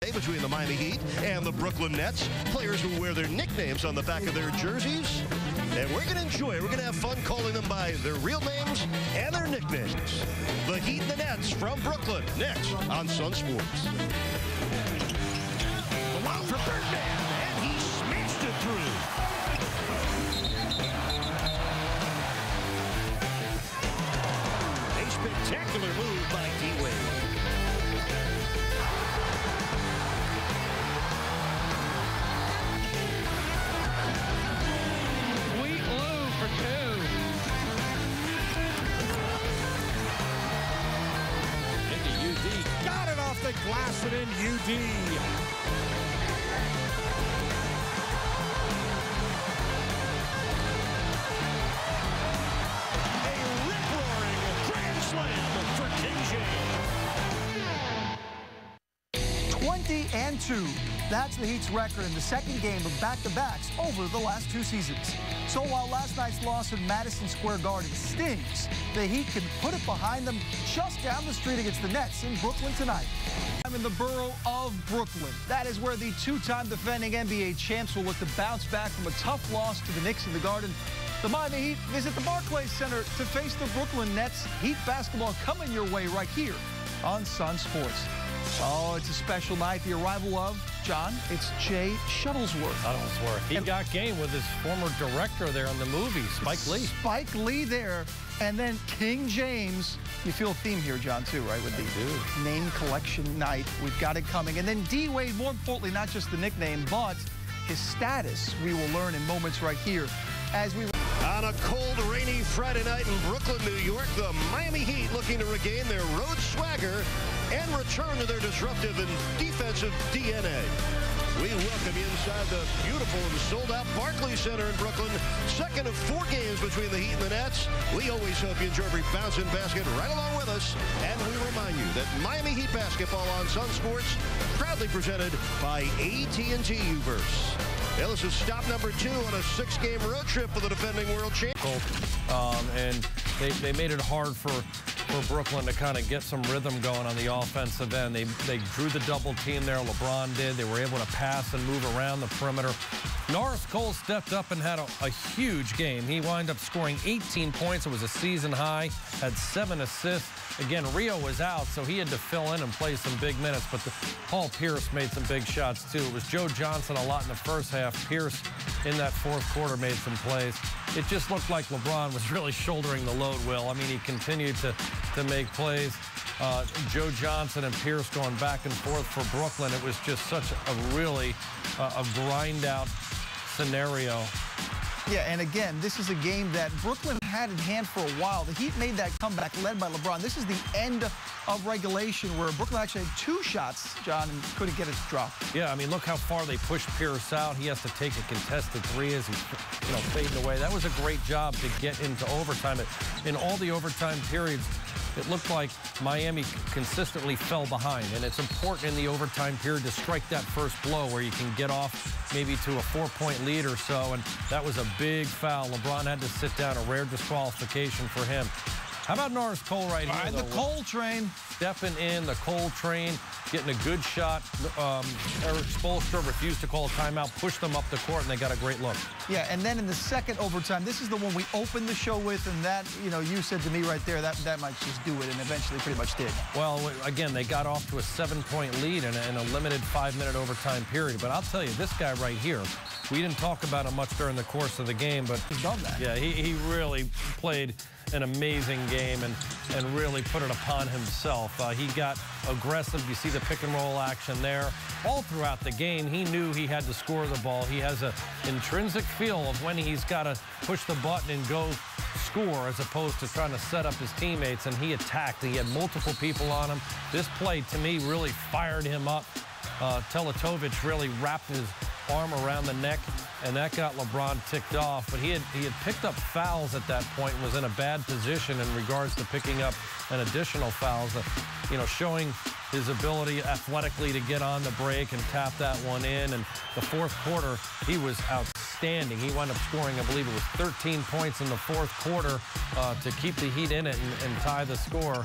Between the Miami Heat and the Brooklyn Nets. Players will wear their nicknames on the back of their jerseys. And we're going to enjoy it. We're going to have fun calling them by their real names and their nicknames. The Heat and the Nets from Brooklyn. Next on Sunsports. The wild for Birdman, and he smashed it through. A spectacular move by D-Wade. Got it off the glass and in UD. A rip-roaring grand slam for King James. 20-2. That's the Heat's record in the second game of back-to-backs over the last 2 seasons. So while last night's loss in Madison Square Garden stings, the Heat can put it behind them just down the street against the Nets in Brooklyn tonight. I'm in the borough of Brooklyn. That is where the 2-time defending NBA champs will look to bounce back from a tough loss to the Knicks in the Garden. The Miami Heat visit the Barclays Center to face the Brooklyn Nets. Heat basketball coming your way right here on Sunsports. Oh, it's a special night. The arrival of, John, it's Jay Shuttlesworth. He got game with his former director there in the movie, Spike Lee. Spike Lee there. And then King James. You feel a theme here, John, too, right? With the name collection night. We've got it coming. And then D-Wade, more importantly, not just the nickname, but his status we will learn in moments right here as we... On a cold, rainy Friday night in Brooklyn, New York, the Miami Heat looking to regain their road swagger and return to their disruptive and defensive DNA. We welcome you inside the beautiful and sold-out Barclays Center in Brooklyn. Second of 4 games between the Heat and the Nets. We always hope you enjoy every bounce and basket right along with us. And we remind you that Miami Heat basketball on Sunsports, proudly presented by AT&T Uverse. Yeah, this is stop number 2 on a 6-game road trip for the defending world champ. And they made it hard for Brooklyn to kind of get some rhythm going on the offensive end. They drew the double team there. LeBron did. They were able to pass and move around the perimeter. Norris Cole stepped up and had a huge game. He wound up scoring 18 points. It was a season high. Had 7 assists. Again, Rio was out, so he had to fill in and play some big minutes. But Paul Pierce made some big shots, too. It was Joe Johnson a lot in the first half. Pierce in that fourth quarter made some plays. It just looked like LeBron was really shouldering the load, Will. I mean, he continued to make plays. Joe Johnson and Pierce going back and forth for Brooklyn. It was just such a really a grind-out scenario. Yeah, and again, this is a game that Brooklyn had in hand for a while. The Heat made that comeback led by LeBron. This is the end of regulation where Brooklyn actually had 2 shots, John, and couldn't get it to drop. Yeah, I mean, look how far they pushed Pierce out. He has to take a contested 3 as he's, fading away. That was a great job to get into overtime. In all the overtime periods, it looked like Miami consistently fell behind, and it's important in the overtime period to strike that first blow where you can get off maybe to a 4-point lead or so, and that was a big foul. LeBron had to sit down, a rare disqualification for him. How about Norris Cole right here, the Cole train. Stepping in, the Cole train, getting a good shot. Eric Spoelstra refused to call a timeout, pushed them up the court, and they got a great look. Yeah, and then in the second overtime, this is the one we opened the show with, and that, you said to me right there, that might just do it, and eventually pretty much did. Well, again, they got off to a 7-point lead in a limited 5-minute overtime period. But I'll tell you, this guy right here, we didn't talk about him much during the course of the game, but he's done that. Yeah, he really played an amazing game and really put it upon himself. He got aggressive. You see the pick and roll action there. All throughout the game, he knew he had to score the ball. He has an intrinsic feel of when he's got to push the button and go score as opposed to trying to set up his teammates, and he attacked. He had multiple people on him. This play, to me, really fired him up. Teletovic really wrapped his arm around the neck, and that got LeBron ticked off. But he had picked up fouls at that point and was in a bad position in regards to picking up an additional fouls, showing his ability athletically to get on the break and tap that one in. And the fourth quarter, he was outstanding. He wound up scoring, I believe it was 13 points in the fourth quarter to keep the Heat in it and tie the score.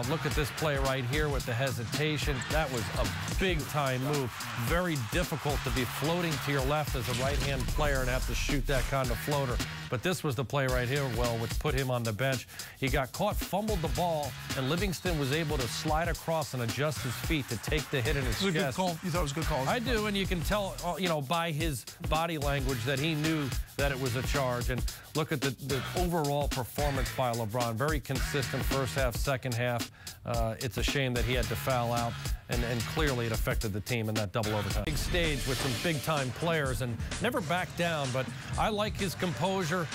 Look at this play right here with the hesitation. That was a big-time move. Very difficult to be floating to your left as a right-hand player and have to shoot that kind of floater. But this was the play right here, well, which put him on the bench. He got caught, fumbled the ball, and Livingston was able to slide across and adjust his feet to take the hit in his chest. Good call. You thought it was a good call? I do, and you can tell, you know, by his body language that he knew that it was a charge. And look at the overall performance by LeBron. Very consistent first half, second half. It's a shame that he had to foul out, and clearly it affected the team in that double overtime. Big stage with some big-time players, and never backed down, but I like his composure.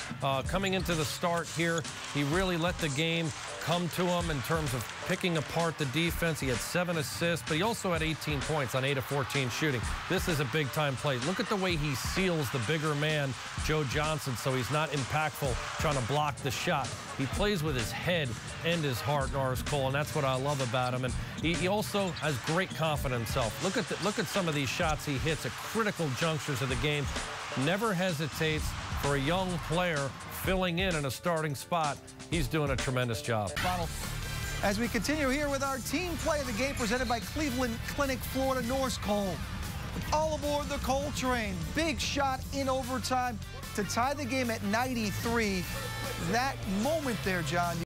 Coming into the start here, he really let the game come to him in terms of picking apart the defense. He had 7 assists, but he also had 18 points on 8 of 14 shooting. This is a big-time play. Look at the way he seals the bigger man, Joe Johnson, so he's not impactful trying to block the shot. He plays with his head and his heart, Norris Cole, and that's what I love about him. And he also has great confidence in himself. Look at some of these shots he hits at critical junctures of the game. Never hesitates. For a young player filling in a starting spot, he's doing a tremendous job. As we continue here with our team play of the game presented by Cleveland Clinic, Florida, Norris Cole. All aboard the Cole train. Big shot in overtime to tie the game at 93. That moment there, John.